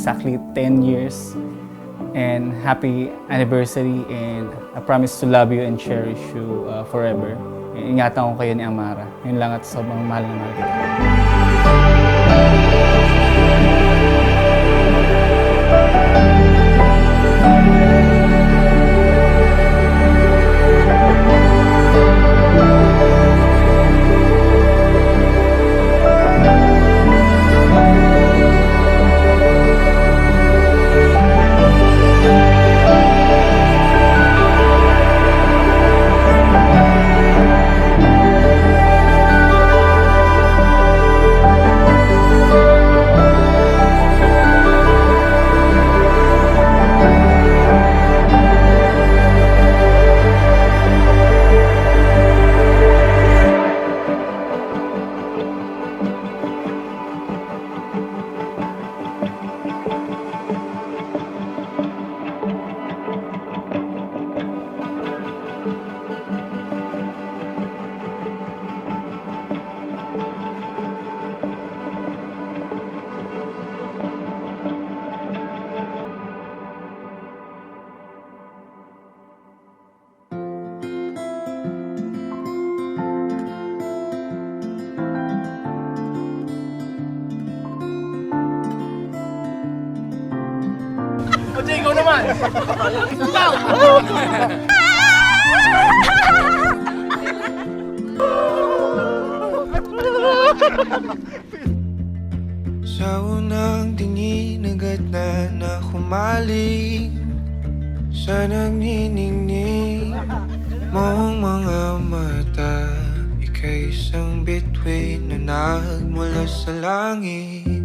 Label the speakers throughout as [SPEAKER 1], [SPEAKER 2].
[SPEAKER 1] Exactly 10 years, and happy anniversary, and I promise to love you and cherish you forever. Ingatan ko kayo ni Amara. Yun lang, at sobrang mahal na mahal kita. Ikaw naman! Ikaw!
[SPEAKER 2] Sa unang tingin agad na humaling sa nagniningning mong mga mata. Ika'y isang bituin na nagmula sa langit.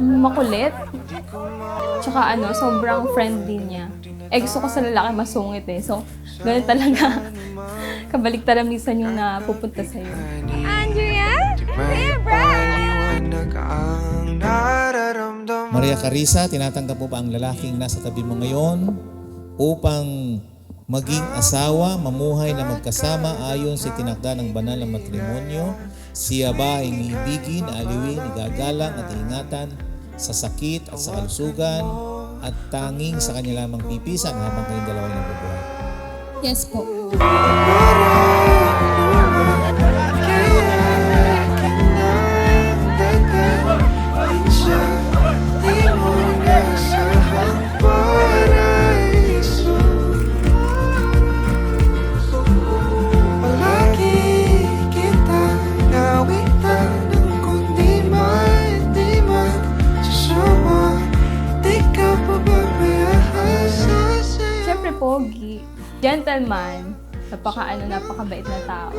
[SPEAKER 3] Makulit. Tsaka sobrang friendly niya. Gusto ko sa lalaki masungit eh. So, ganun talaga. Kabaliktaran minsan yung napupunta sa'yo.
[SPEAKER 4] Andrea? Hey,
[SPEAKER 5] Maria Carissa, tinatanggap mo ba ang lalaking nasa tabi mo ngayon upang maging asawa, mamuhay na magkasama ayon sa tinakda ng banal na matrimonyo? Siya ba ay iibigin, aliwin, igagalang at ingatan sa sakit at sa kalusugan at tanging sa kanya lamang pipisan habang kayong dalawa nabubuhay?
[SPEAKER 3] Yes po. Pogi, gentleman, napakabait na tao.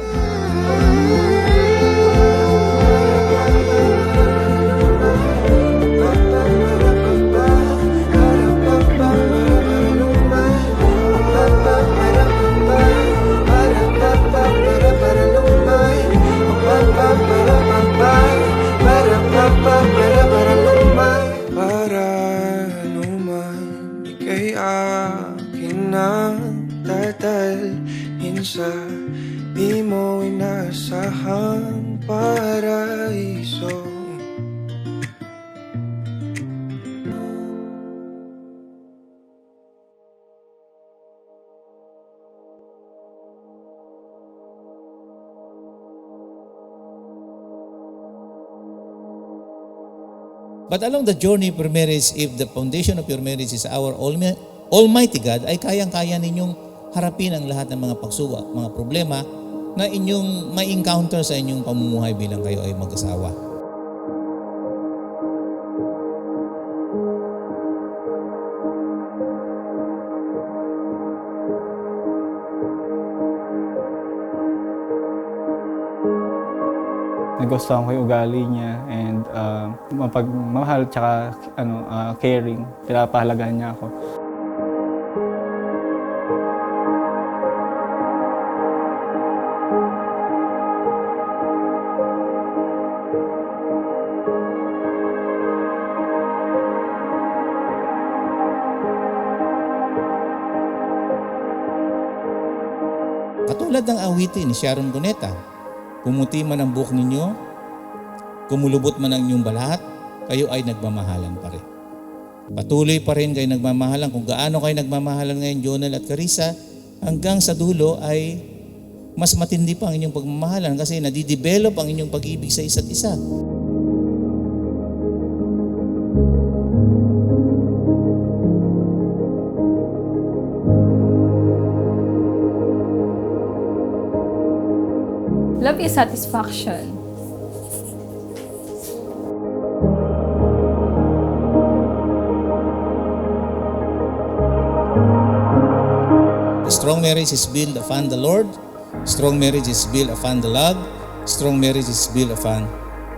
[SPEAKER 2] Sa di mo inasahang paraiso.
[SPEAKER 5] But along the journey of your marriage, if the foundation of your marriage is our Almighty God, ay kayang-kaya ninyong harapin ang lahat ng mga pagsubok, mga problema na inyong may encounter sa inyong pamumuhay bilang kayo ay mag-asawa.
[SPEAKER 1] nagustuhan ko yung ugali niya and mapagmahal tsaka caring. Pinapahalagan niya ako.
[SPEAKER 5] Katulad ng awitin ni Sharon Cuneta, pumuti man ang buhok ninyo, kumulubot man ang inyong balat, kayo ay nagmamahalan pa rin. Patuloy pa rin kayo nagmamahalan. Kung gaano kayo nagmamahalan ngayon, Jonel at Carissa, hanggang sa dulo ay mas matindi pa ang inyong pagmamahalan kasi nadidevelop ang inyong pag-ibig sa isa't isa.
[SPEAKER 3] Love is satisfaction.
[SPEAKER 5] A strong marriage is built upon the Lord. Strong marriage is built upon the love. Strong marriage is built upon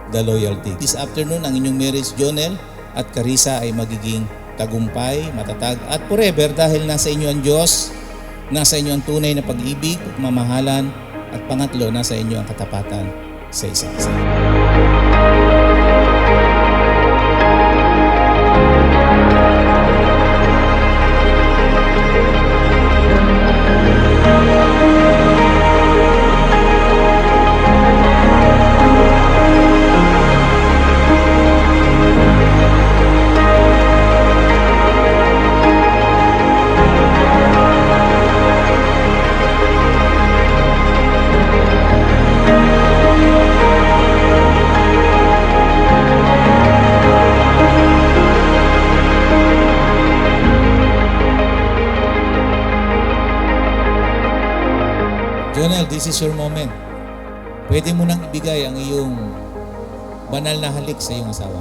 [SPEAKER 5] the loyalty. This afternoon, ang inyong marriage, Jonel at Carissa, ay magiging tagumpay, matatag at forever dahil nasa inyo ang Diyos, nasa inyo ang tunay na pag-ibig, mamahalan, at pangatlo, nasa inyo ang katapatan sa isa't isa. Jonel, this is your moment. Pwede mo nang ibigay ang iyong banal na halik sa iyong asawa.